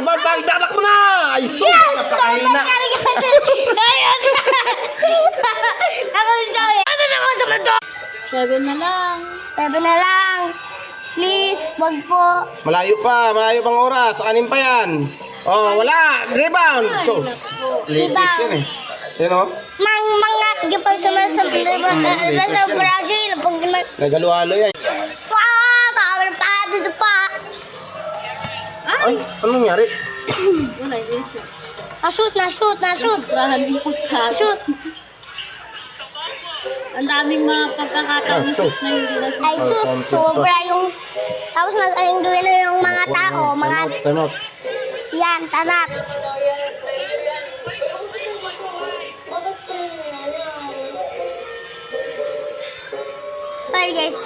rebound, pagdadak mo na! Ay, sus! Yes! Napakahina. Ayun! Ako din sa'yo. Ano naman sa mundo? 7 na lang. 7 na lang. Please, wag po. Malayo pang oras. Anim pa yan. Oh, wala. Rebound. Sus. Litis yan eh. Yan o. Mga gipag sa sa Brazil. Nagalo-halo yan. Sabi na pa, dito pa. Ay, anong nangyari? Wala, yun siya. Na-shoot. Sobrahan din po sa Shoot. Ang daming mga pagkakataon Ah, sus. na hindi na Ay sus, sobra yung... Tapos nag-alinduin na yung mga tao. Mga Time out. yan, tanap. Sorry guys.